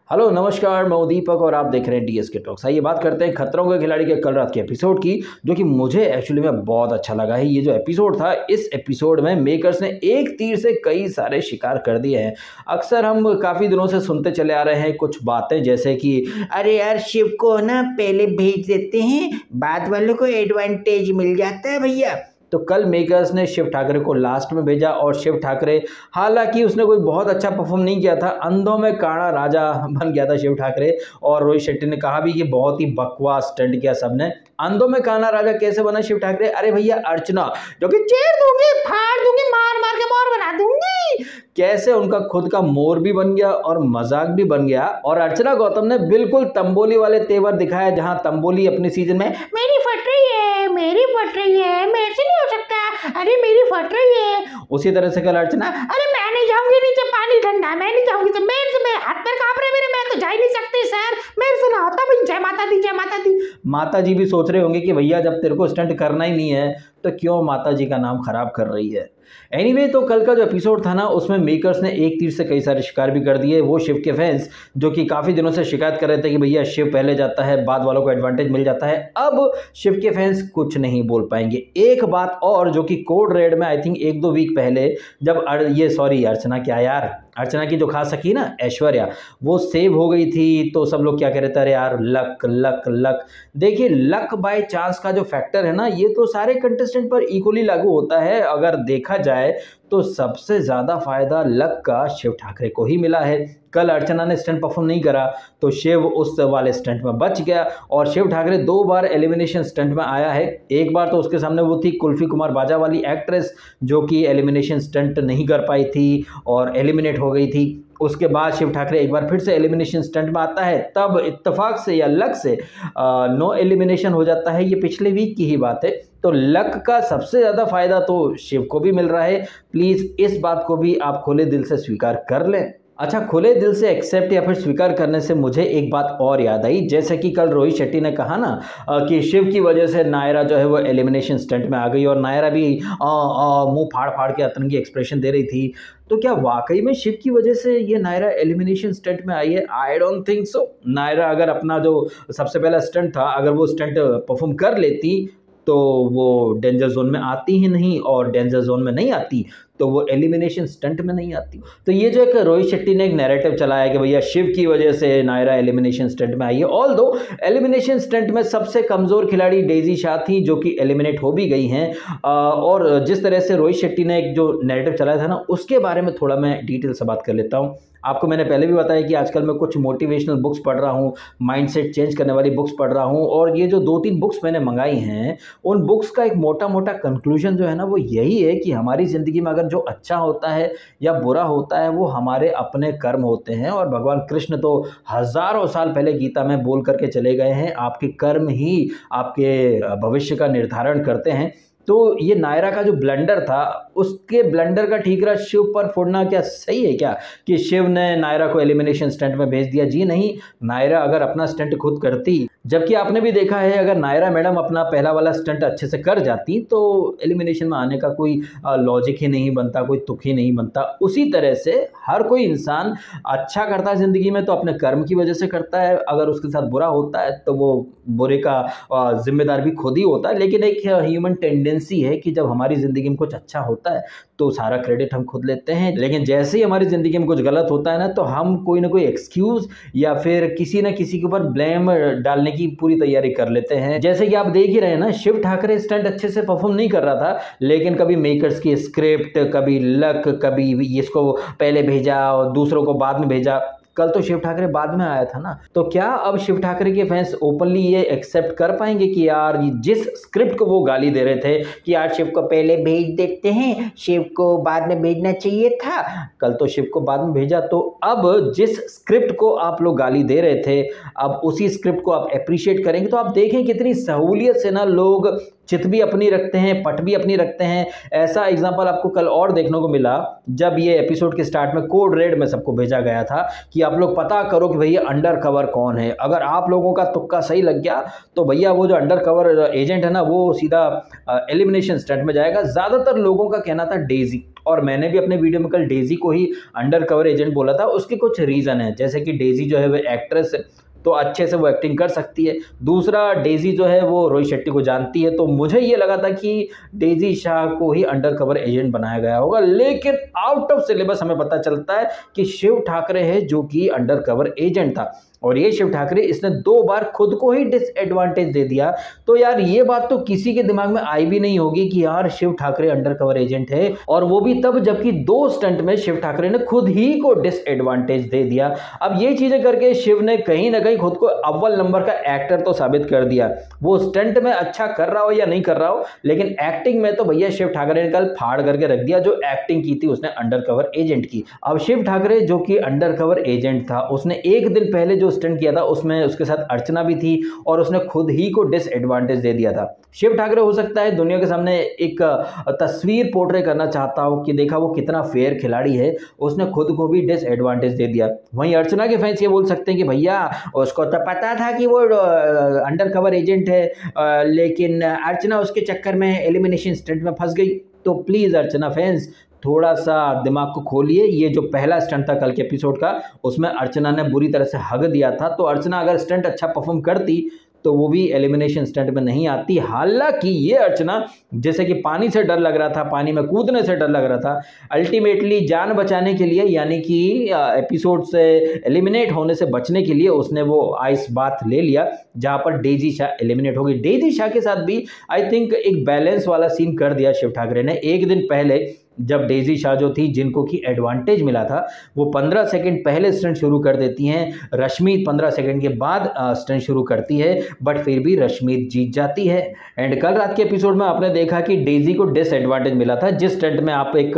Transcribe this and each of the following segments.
Hello नमस्कार, मैं हूं दीपक और आप देख रहे हैं डीएसके टॉक्स। आइए बात करते हैं खतरों के खिलाड़ी के कल रात के एपिसोड की, जो कि मुझे एक्चुअली में बहुत अच्छा लगा है। ये जो एपिसोड था, इस एपिसोड में मेकर्स ने एक तीर से कई सारे शिकार कर दिए हैं। अक्सर हम काफ़ी दिनों से सुनते चले आ रहे हैं कुछ बातें, जैसे कि अरे यार शिव को ना पहले भेज देते हैं, बाद वालों को एडवांटेज मिल जाता है भैया। तो कल मेकर्स ने शिव ठाकरे को लास्ट में भेजा और शिव ठाकरे, हालांकि उसने कोई बहुत अच्छा परफॉर्म नहीं किया था, अंधों में काड़ा राजा बन गया था शिव ठाकरे। और रोहित शेट्टी ने कहा भी कि बहुत ही बकवास स्टंट किया सबने। अंधों में काना राजा कैसे बना शिव ठाकरे? अरे भैया, अर्चना जो कि चीर दूंगी, फाड़ दूंगी, मार मार के मोर बना दूंगी। कैसे उनका खुद का मोर भी बन गया और मजाक भी बन गया। और अर्चना गौतम ने बिल्कुल तंबोली वाले तेवर दिखाया, जहां तंबोली अपनी सीजन में मेरी फट रही है, मेरी फट रही है, मेरे से नहीं हो सकता, अरे मेरी फट रही है। उसी तरह से कल अर्चना, अरे मैं नहीं जाऊंगी नीचे, पानी ठंडा है, मैं नहीं जाऊंगी। तो मेरे से मेरे हाथ पैर कांप रहे मेरे, मैं तो जा ही नहीं सकती सर, मेरे से ना होता भाई। जय माता दी, जय माता दी। माता जी भी सोच रहे होंगे कि भैया जब तेरे को स्टंट करना ही नहीं है तो क्यों माता जी का नाम खराब कर रही है। एनीवे, तो कल का जो एपिसोड था ना, उसमें मेकर्स ने एक तीर से कई सारे शिकार भी कर दिए। वो शिव के फैंस जो कि काफ़ी दिनों से शिकायत कर रहे थे कि भैया शिव पहले जाता है, बाद वालों को एडवांटेज मिल जाता है, अब शिव के फैंस कुछ नहीं बोल पाएंगे। एक बात और, जो कि कोड रेड में आई थिंक 1-2 वीक पहले जब अर्चना, क्या यार, अर्चना की जो खास सखी ना ऐश्वर्या, वो सेव हो गई थी, तो सब लोग क्या कह रहे थे, अरे यार लक लक लक। देखिए, लक बाय चांस का जो फैक्टर है ना, ये तो सारे कंटेस्टेंट पर इक्वली लागू होता है। अगर देखा जाए तो सबसे ज़्यादा फायदा लक का शिव ठाकरे को ही मिला है। कल अर्चना ने स्टंट परफॉर्म नहीं करा तो शिव उस वाले स्टंट में बच गया, और शिव ठाकरे 2 बार एलिमिनेशन स्टंट में आया है। एक बार तो उसके सामने वो थी कुल्फी कुमार बाजा वाली एक्ट्रेस, जो कि एलिमिनेशन स्टंट नहीं कर पाई थी और एलिमिनेट हो गई थी। उसके बाद शिव ठाकरे एक बार फिर से एलिमिनेशन स्टंट में आता है, तब इत्तेफाक से या लक से नो एलिमिनेशन हो जाता है। ये पिछले वीक की ही बात है। तो लक का सबसे ज़्यादा फायदा तो शिव को भी मिल रहा है। प्लीज़ इस बात को भी आप खुले दिल से स्वीकार कर लें। अच्छा, खुले दिल से एक्सेप्ट या फिर स्वीकार करने से मुझे एक बात और याद आई, जैसे कि कल रोहित शेट्टी ने कहा ना कि शिव की वजह से नायरा जो है वो एलिमिनेशन स्टंट में आ गई, और नायरा भी मुंह फाड़ फाड़ के अतरंगी एक्सप्रेशन दे रही थी। तो क्या वाकई में शिव की वजह से ये नायरा एलिमिनेशन स्टंट में आई है? I don't think so. Naira अगर अपना जो सबसे पहला स्टंट था, अगर वो स्टंट परफॉर्म कर लेती तो वो डेंजर जोन में आती ही नहीं, और डेंजर जोन में नहीं आती तो वो एलिमिनेशन स्टंट में नहीं आती। तो ये जो एक रोहित शेट्टी ने एक नैरेटिव चलाया कि भैया शिव की वजह से नायरा एलिमिनेशन स्टंट में आई है। ऑल दो एलिमिनेशन स्टंट में सबसे कमज़ोर खिलाड़ी डेजी शाह थी, जो कि एलिमिनेट हो भी गई हैं। और जिस तरह से रोहित शेट्टी ने एक जो नैरेटिव चलाया था ना, उसके बारे में थोड़ा मैं डिटेल से बात कर लेता हूँ। आपको मैंने पहले भी बताया कि आजकल मैं कुछ मोटिवेशनल बुक्स पढ़ रहा हूँ, माइंडसेट चेंज करने वाली बुक्स पढ़ रहा हूँ, और ये जो 2-3 बुक्स मैंने मंगाई हैं, उन बुक्स का एक मोटा मोटा कंक्लूजन जो है ना, वो यही है कि हमारी ज़िंदगी में अगर जो अच्छा होता है या बुरा होता है, वो हमारे अपने कर्म होते हैं। और भगवान कृष्ण तो हज़ारों साल पहले गीता में बोल करके चले गए हैं, आपके कर्म ही आपके भविष्य का निर्धारण करते हैं। तो ये नायरा का जो ब्लंडर था, उसके ब्लंडर का ठीकरा शिव पर फोड़ना क्या सही है क्या, कि शिव ने नायरा को एलिमिनेशन स्टंट में भेज दिया? जी नहीं, नायरा अगर अपना स्टंट खुद करती, जबकि आपने भी देखा है, अगर नायरा मैडम अपना पहला वाला स्टंट अच्छे से कर जाती तो एलिमिनेशन में आने का कोई लॉजिक ही नहीं बनता, कोई तुक ही नहीं बनता। उसी तरह से हर कोई इंसान अच्छा करता है ज़िंदगी में तो अपने कर्म की वजह से करता है। अगर उसके साथ बुरा होता है तो वो बुरे का जिम्मेदार भी खुद ही होता है। लेकिन एक ह्यूमन टेंडेंसी है कि जब हमारी ज़िंदगी में कुछ अच्छा होता है तो सारा क्रेडिट हम खुद लेते हैं, लेकिन जैसे ही हमारी ज़िंदगी में कुछ गलत होता है ना, तो हम कोई ना कोई एक्सक्यूज़ या फिर किसी न किसी के ऊपर ब्लेम डालने की पूरी तैयारी कर लेते हैं। जैसे कि आप देख ही रहे हैं ना, शिव ठाकरे स्टंट अच्छे से परफॉर्म नहीं कर रहा था, लेकिन कभी मेकर्स की स्क्रिप्ट, कभी लक, कभी इसको पहले भेजा और दूसरों को बाद में भेजा। कल तो शिव ठाकरे बाद में आया था ना, तो क्या अब शिव ठाकरे के फैंस ओपनली ये एक्सेप्ट कर पाएंगे कि यार जिस स्क्रिप्ट को वो गाली दे रहे थे कि यार शिव को पहले भेज देते हैं, शिव को बाद में भेजना चाहिए था, कल तो शिव को बाद में भेजा, तो अब जिस स्क्रिप्ट को आप लोग गाली दे रहे थे, अब उसी स्क्रिप्ट को आप अप्रिशिएट करेंगे तो आप देखें कितनी सहूलियत से ना लोग चित भी अपनी रखते हैं, पट भी अपनी रखते हैं। ऐसा एग्जांपल आपको कल और देखने को मिला, जब ये एपिसोड के स्टार्ट में कोड रेड में सबको भेजा गया था कि आप लोग पता करो कि भैया अंडर कवर कौन है। अगर आप लोगों का तुक्का सही लग गया तो भैया वो जो अंडर कवर एजेंट है ना वो सीधा एलिमिनेशन स्टंट में जाएगा। ज़्यादातर लोगों का कहना था डेजी, और मैंने भी अपने वीडियो में कल डेजी को ही अंडर कवर एजेंट बोला था। उसके कुछ रीज़न है, जैसे कि डेजी जो है वो एक्ट्रेस है तो अच्छे से वो एक्टिंग कर सकती है। दूसरा, डेजी जो है वो रोहित शेट्टी को जानती है, तो मुझे ये लगा था कि डेजी शाह को ही अंडर कवर एजेंट बनाया गया होगा। लेकिन आउट ऑफ सिलेबस हमें पता चलता है कि शिव ठाकरे है जो कि अंडर कवर एजेंट था। और ये शिव ठाकरे इसने 2 बार खुद को ही डिसएडवांटेज दे दिया। तो यार ये बात तो किसी के दिमाग में आई भी नहीं होगी कि यार Shiv Thakare undercover agent है, और वो भी तब जबकि 2 स्टंट में शिव ठाकरे ने खुद ही को डिसएडवांटेज दे दिया। अब ये चीजें करके शिव ने कहीं ना कहीं खुद को अव्वल नंबर का एक्टर तो साबित कर दिया। वो स्टंट में अच्छा कर रहा हो या नहीं कर रहा हो, लेकिन एक्टिंग में तो भैया शिव ठाकरे ने कल फाड़ करके रख दिया। जो एक्टिंग की थी उसने अंडर कवर एजेंट की। अब शिव ठाकरे जो कि अंडर कवर एजेंट था, उसने एक दिन पहले जो स्टंट किया था उसमें उसके साथ अर्चना भी थी, और उसने खुद ही को डिसएडवांटेज दे दिया था। शिव ठाकरे हो सकता है दुनिया के सामने एक तस्वीर पोर्ट्रे करना चाहता हो कि देखा वो कितना फेयर खिलाड़ी है, उसने खुद को भी डिसएडवांटेज दे दिया। वहीं अर्चना के फैंस ये बोल सकते हैं कि भैया उसको तो पता था कि वो अंडर कवर एजेंट है, लेकिन अर्चना उसके चक्कर में एलिमिनेशन स्टंट में फंस गई। तो प्लीज अर्चना फैंस थोड़ा सा दिमाग को खोलिए। ये जो पहला स्टंट था कल के एपिसोड का, उसमें अर्चना ने बुरी तरह से हग दिया था। तो अर्चना अगर स्टंट अच्छा परफॉर्म करती तो वो भी एलिमिनेशन स्टंट में नहीं आती। हालांकि ये अर्चना जैसे कि पानी से डर लग रहा था, पानी में कूदने से डर लग रहा था, अल्टीमेटली जान बचाने के लिए यानी कि एपिसोड से एलिमिनेट होने से बचने के लिए उसने वो आइस बाथ ले लिया जहां पर डेजी शाह एलिमिनेट हो गई। डेजी शाह के साथ भी आई थिंक एक बैलेंस वाला सीन कर दिया शिव ठाकरे ने। एक दिन पहले जब डेजी शाह जो थी जिनको कि एडवांटेज मिला था, वो 15 सेकंड पहले स्टंट शुरू कर देती हैं। रश्मित 15 सेकंड के बाद स्टंट शुरू करती है, बट फिर भी रश्मित जीत जाती है। एंड कल रात के एपिसोड में आपने देखा कि डेजी को डिसएडवांटेज मिला था। जिस स्टंट में आप एक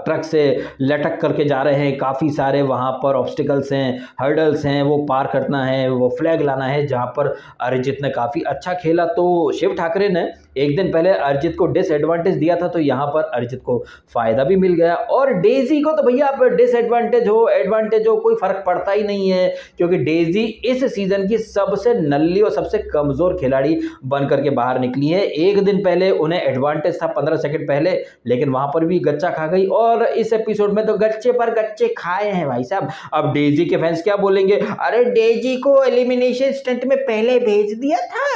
ट्रक से लटक करके जा रहे हैं, काफ़ी सारे वहाँ पर ऑब्स्टिकल्स हैं, हर्डल्स हैं, वो पार करना है, वो फ्लैग लाना है, जहाँ पर अरिजीत ने काफ़ी अच्छा खेला। तो शिव ठाकरे ने एक दिन पहले अरिजीत को डिसएडवांटेज दिया था, तो यहाँ पर अरिजीत को फायदा भी मिल गया। और डेजी को तो भैया आप डिसएडवांटेज हो एडवांटेज हो कोई फर्क पड़ता ही नहीं है, क्योंकि डेजी इस सीजन की सबसे नल्ली और सबसे कमजोर खिलाड़ी बन करके बाहर निकली है। एक दिन पहले उन्हें एडवांटेज था 15 सेकंड पहले, लेकिन वहां पर भी गच्चा खा गई, और इस एपिसोड में तो गच्चे पर गच्चे खाए हैं भाई साहब। अब डेजी के फैंस क्या बोलेंगे, अरे डेजी को एलिमिनेशन स्टंट में पहले भेज दिया था,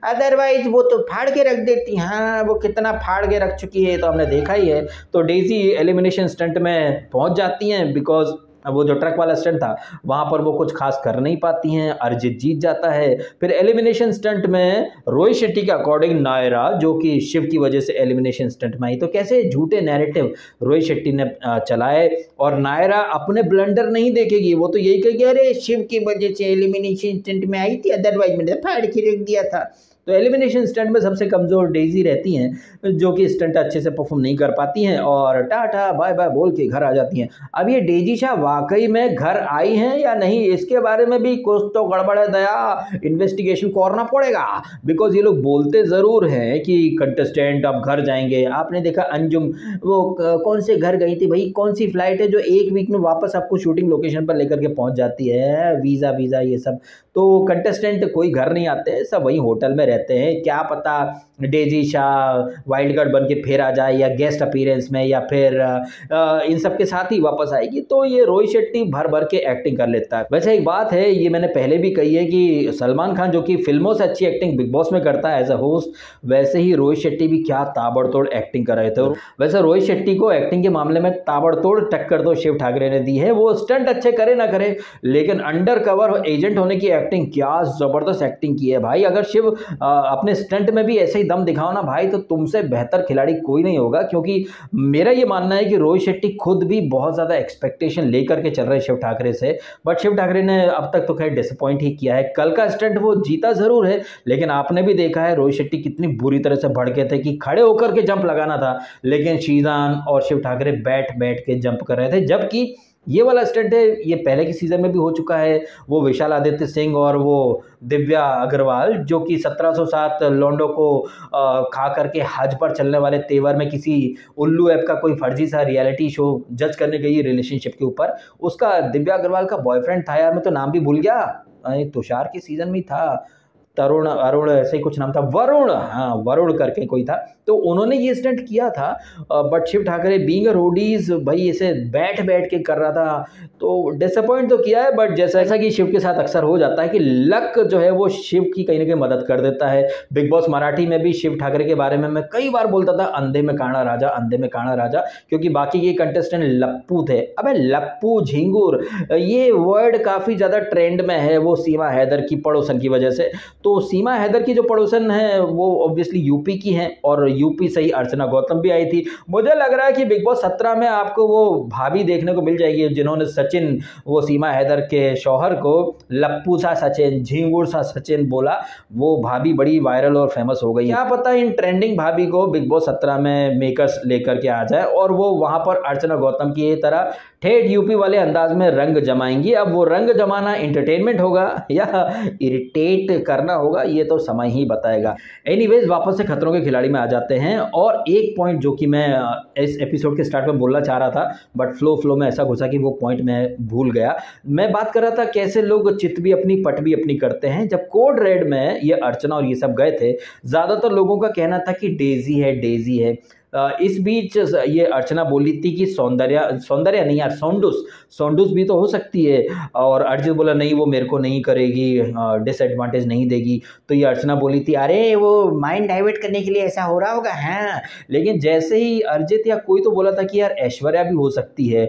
अदरवाइज वो तो फाड़ के रख देती। हाँ, वो कितना फाड़ के रख चुकी है तो हमने देखा ही है। तो डेजी एलिमिनेशन स्टंट में पहुंच जाती हैं, बिकॉज वो जो ट्रक वाला स्टंट था वहां पर वो कुछ खास कर नहीं पाती हैं। अरिजीत जीत जाता है। फिर एलिमिनेशन स्टंट में रोहित शेट्टी के अकॉर्डिंग नायरा जो कि शिव की वजह से एलिमिनेशन स्टंट में आई, तो कैसे झूठे नैरेटिव रोहित शेट्टी ने चलाए, और नायरा अपने ब्लंडर नहीं देखेगी, वो तो यही कहेगी अरे शिव की वजह से एलिमिनेशन स्टंट में आई थी, अदरवाइज मैंने फाड़ के रख दिया था। तो एलिमिनेशन स्टंट में सबसे कमज़ोर डेजी रहती हैं, जो कि स्टंट अच्छे से परफॉर्म नहीं कर पाती हैं और टाटा बाय बाय बोल के घर आ जाती हैं। अब ये डेजी शाह वाकई में घर आई हैं या नहीं, इसके बारे में भी कुछ तो गड़बड़ है दया, इन्वेस्टिगेशन करना पड़ेगा। बिकॉज ये लोग बोलते ज़रूर हैं कि कंटेस्टेंट अब घर जाएंगे। आपने देखा अंजुम वो कौन से घर गई थी भाई, कौन सी फ्लाइट है जो 1 वीक में वापस आपको शूटिंग लोकेशन पर लेकर के पहुँच जाती है, वीज़ा वीज़ा ये सब। तो कंटेस्टेंट कोई घर नहीं आते, सब वहीं होटल में रहते हैं। क्या पता डेजी शाह वाइल्ड कार्ड बन के फिर आ जाए, या गेस्ट अपीयरेंस में, या फिर इन सब के साथ ही वापस आएगी। तो ये रोहित शेट्टी भर भर के एक्टिंग कर लेता है। वैसे एक बात है, ये मैंने पहले भी कही है कि सलमान खान जो कि फिल्मों से अच्छी एक्टिंग बिग बॉस में करता है एज अ होस्ट, वैसे ही रोहित शेट्टी भी क्या ताबड़तोड़ एक्टिंग कर रहे थे। वैसे रोहित शेट्टी को एक्टिंग के मामले में ताबड़तोड़ टक्कर तो शिव ठाकरे ने दी है। वो स्टंट अच्छे करे ना करे, लेकिन अंडर कवर एजेंट होने की एक्टिंग क्या जबरदस्त एक्टिंग की है भाई। अगर शिव अपने स्टंट में भी ऐसे ही दम दिखाओ ना भाई, तो तुमसे बेहतर खिलाड़ी कोई नहीं होगा। क्योंकि मेरा ये मानना है कि रोहित शेट्टी खुद भी बहुत ज़्यादा एक्सपेक्टेशन लेकर के चल रहे शिव ठाकरे से, बट शिव ठाकरे ने अब तक तो खैर डिसअपॉइंट ही किया है। कल का स्टंट वो जीता ज़रूर है, लेकिन आपने भी देखा है रोहित शेट्टी कितनी बुरी तरह से भड़के थे कि खड़े होकर के जंप लगाना था, लेकिन शीजान और शिव ठाकरे बैठ बैठ के जंप कर रहे थे। जबकि ये वाला स्टंट है, ये पहले के सीज़न में भी हो चुका है। वो विशाल आदित्य सिंह और वो दिव्या अग्रवाल जो कि 1707 लौंडों को खा करके हज पर चलने वाले तेवर में किसी उल्लू ऐप का कोई फर्जी सा रियलिटी शो जज करने गई रिलेशनशिप के ऊपर, उसका दिव्या अग्रवाल का बॉयफ्रेंड था यार, मैं तो नाम भी भूल गया, तुषार के सीज़न में था, तरुण अरुण ऐसे ही कुछ नाम था, वरुण, हाँ वरुण करके कोई था। तो उन्होंने ये स्टंट किया था, but Shiv Thakare being a Roadies भाई इसे बैठ बैठ के कर रहा था, तो डिसअपॉइंट तो किया है। बट जैसा कि शिव के साथ अक्सर हो जाता है कि लक जो है वो शिव की कहीं ना कहीं मदद कर देता है। बिग बॉस मराठी में भी शिव ठाकरे के बारे में मैं कई बार बोलता था अंधे में काना राजा, अंधे में काना राजा, क्योंकि बाकी के कंटेस्टेंट लप्पू थे। अबे लप्पू झिंगुर ये वर्ड काफ़ी ज़्यादा ट्रेंड में है, वो सीमा हैदर की पड़ोसन की वजह से। तो सीमा हैदर की जो पड़ोसन है वो ऑब्वियसली यूपी की हैं, और यूपी से ही अर्चना गौतम भी आई थी। मुझे लग रहा है कि बिग बॉस 17 में आपको वो भाभी देखने को मिल जाएगी जिन्होंने सचिन, वो सीमा हैदर के शौहर को लप्पू सा सचिन, झिंगुर सा सचिन बोला, वो भाभी बड़ी वायरल और फेमस हो गई। क्या पता इन ट्रेंडिंग भाभी को बिग बॉस 17 में मेकर्स लेकर के आ जाए और वो वहां पर अर्चना गौतम की तरह ठेठ यूपी वाले अंदाज में रंग जमाएंगी। अब वो रंग जमाना एंटरटेनमेंट होगा या इरिटेट करना होगा, ये तो समय ही बताएगा। एनीवेज वापस से खतरों के खिलाड़ी में आ जाते हैं, और एक पॉइंट जो कि मैं इस एपिसोड के स्टार्ट में बोलना चाह रहा था बट फ्लो में ऐसा घुसा कि वो पॉइंट मैं भूल गया। मैं बात कर रहा था कैसे लोग चित भी अपनी पट भी अपनी करते हैं। जब कोड रेड में ये अर्चना और ये सब गए थे, ज़्यादातर लोगों का कहना था कि डेजी है, डेजी है। इस बीच ये अर्चना बोली थी कि सौंदर्या नहीं यार, सोंडुस भी तो हो सकती है, और अर्जित बोला नहीं वो मेरे को नहीं करेगी, डिसएडवांटेज नहीं देगी। तो ये अर्चना बोली थी अरे वो माइंड डाइवर्ट करने के लिए ऐसा हो रहा होगा, हाँ। लेकिन जैसे ही अर्जित या कोई तो बोला था कि यार ऐश्वर्या भी हो सकती है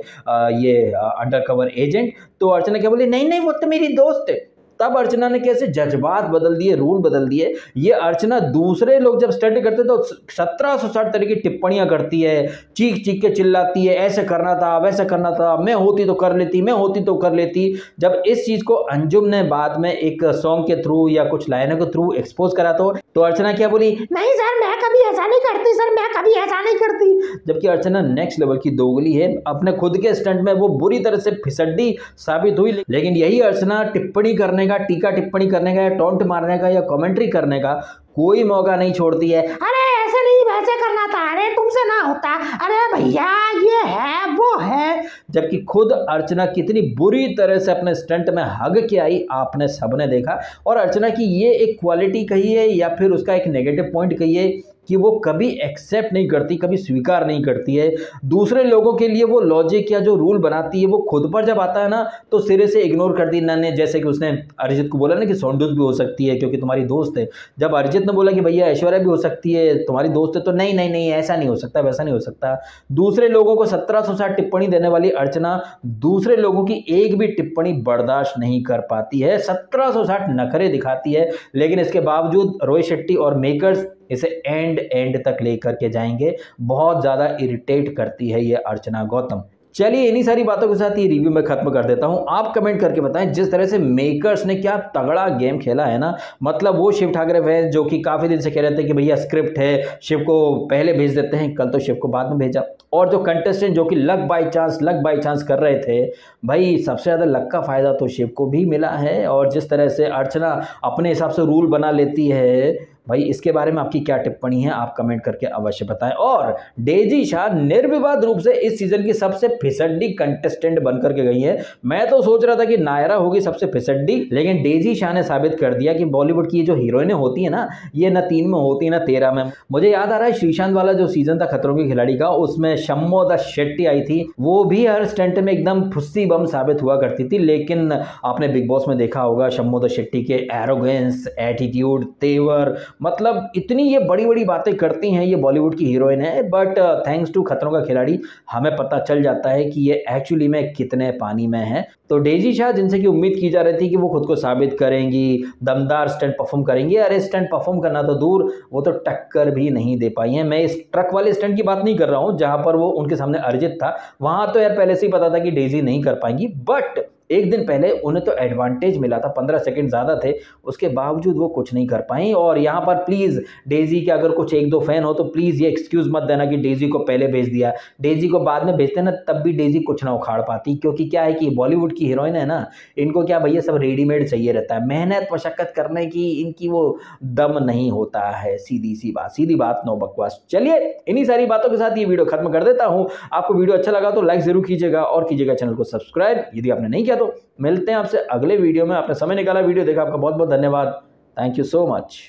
ये अंडर कवर एजेंट, तो अर्चना क्या बोली, नहीं नहीं वो तो मेरी दोस्त है। तब अर्चना ने कैसे जज्बात बदल दिए, रूल बदल दिए। ये अर्चना दूसरे लोग जब स्टंट करते तो 1760 तरह की टिप्पणियां करती है, चीख चीख के चिल्लाती है, ऐसे करना था वैसे करना था, मैं होती तो कर लेती, मैं होती तो कर लेती। जब इस चीज को अंजुम ने बाद में एक सॉन्ग के थ्रू या कुछ लाइनों के थ्रू एक्सपोज करा तो अर्चना क्या बोली, नहीं सर मैं कभी ऐसा नहीं करती, सर मैं कभी ऐसा नहीं करती। जबकि अर्चना नेक्स्ट लेवल की दोगली है, अपने खुद के स्टंट में वो बुरी तरह से फिसड्डी साबित हुई। लेकिन यही अर्चना टिप्पणी करने का, टीका टिप्पणी करने का, या टॉन्ट मारने का, या कमेंट्री करने का कोई मौका नहीं छोड़ती है। अरे ऐसे नहीं वैसे करना था, अरे तुमसे ना होता, अरे भैया ये है वो है। जबकि खुद अर्चना कितनी बुरी तरह से अपने स्टंट में हग के आई आपने सबने देखा। और अर्चना की ये एक क्वालिटी कही है या फिर उसका एक नेगेटिव पॉइंट कही है कि वो कभी एक्सेप्ट नहीं करती, कभी स्वीकार नहीं करती है दूसरे लोगों के लिए वो लॉजिक या जो रूल बनाती है, वो खुद पर जब आता है ना तो सिरे से इग्नोर कर दी। ने जैसे कि उसने अरिजीत को बोला ना कि सोंडुस भी हो सकती है क्योंकि तुम्हारी दोस्त है, जब अरिजीत ने बोला कि भैया ऐश्वर्या भी हो सकती है तुम्हारी दोस्त है, तो नहीं नहीं नहीं ऐसा नहीं हो सकता, वैसा नहीं हो सकता। दूसरे लोगों को 1760 टिप्पणी देने वाली अर्चना दूसरे लोगों की एक भी टिप्पणी बर्दाश्त नहीं कर पाती है, 1760 नखरे दिखाती है। लेकिन इसके बावजूद रोहित शेट्टी और मेकर्स इसे एंड तक लेकर के जाएंगे। बहुत ज़्यादा इरिटेट करती है ये अर्चना गौतम। चलिए इन्हीं सारी बातों के साथ ये रिव्यू में खत्म कर देता हूं। आप कमेंट करके बताएं जिस तरह से मेकर्स ने क्या तगड़ा गेम खेला है ना। मतलब वो शिव ठाकरे फैंस जो कि काफ़ी दिन से कह रहे थे कि भैया स्क्रिप्ट है, शिव को पहले भेज देते हैं, कल तो शिव को बाद में भेजा। और जो कंटेस्टेंट जो कि लक बाई चांस कर रहे थे, भाई सबसे ज़्यादा लक का फ़ायदा तो शिव को भी मिला है। और जिस तरह से अर्चना अपने हिसाब से रूल बना लेती है, भाई इसके बारे में आपकी क्या टिप्पणी है आप कमेंट करके अवश्य बताएं। और डेजी शाह निर्विवाद रूप से इस सीजन की सबसे फिसड्डी कंटेस्टेंट बनकर के गई है। मैं तो सोच रहा था कि नायरा होगी सबसे फिसड्डी, लेकिन डेजी शाह ने साबित कर दिया कि बॉलीवुड की जो हीरोइनें होती है ना, ये न 3 में होती है न 13 में। मुझे याद आ रहा है श्रीशांत वाला जो सीजन था खतरों के खिलाड़ी का, उसमें शम्मोदा शेट्टी आई थी, वो भी हर स्टंट में एकदम फुस्सी बम साबित हुआ करती थी। लेकिन आपने बिग बॉस में देखा होगा शम्मोदा शेट्टी के एरोगेंस, एटीट्यूड, तेवर, मतलब इतनी ये बड़ी बड़ी बातें करती हैं ये बॉलीवुड की हीरोइन है। बट थैंक्स टू खतरों का खिलाड़ी हमें पता चल जाता है कि ये एक्चुअली में कितने पानी में है। तो डेजी शाह जिनसे कि उम्मीद की जा रही थी कि वो खुद को साबित करेंगी, दमदार स्टंट परफॉर्म करेंगी, अरे स्टंट परफॉर्म करना तो दूर, वो तो टक्कर भी नहीं दे पाई हैं। मैं इस ट्रक वाले स्टंट की बात नहीं कर रहा हूँ जहाँ पर वो उनके सामने अरिजीत था, वहाँ तो यार पहले से ही पता था कि डेजी नहीं कर पाएंगी। बट एक दिन पहले उन्हें तो एडवांटेज मिला था, 15 सेकंड ज़्यादा थे, उसके बावजूद वो कुछ नहीं कर पाई। और यहाँ पर प्लीज़ डेजी के अगर कुछ 1-2 फैन हो तो प्लीज़ ये एक्सक्यूज़ मत देना कि डेजी को पहले भेज दिया, डेजी को बाद में भेजते ना तब भी डेजी कुछ ना उखाड़ पाती, क्योंकि क्या है कि बॉलीवुड की हीरोइन है ना, इनको क्या भैया सब रेडीमेड चाहिए रहता है, मेहनत मशक्कत करने की इनकी वो दम नहीं होता है। सीधी बात, नो बकवास। चलिए इन्हीं सारी बातों के साथ ये वीडियो खत्म कर देता हूँ। आपको वीडियो अच्छा लगा तो लाइक जरूर कीजिएगा और कीजिएगा चैनल को सब्सक्राइब यदि आपने नहीं किया तो। मिलते हैं आपसे अगले वीडियो में। आपने समय निकाला, वीडियो देखा, आपका बहुत बहुत धन्यवाद। Thank you so much.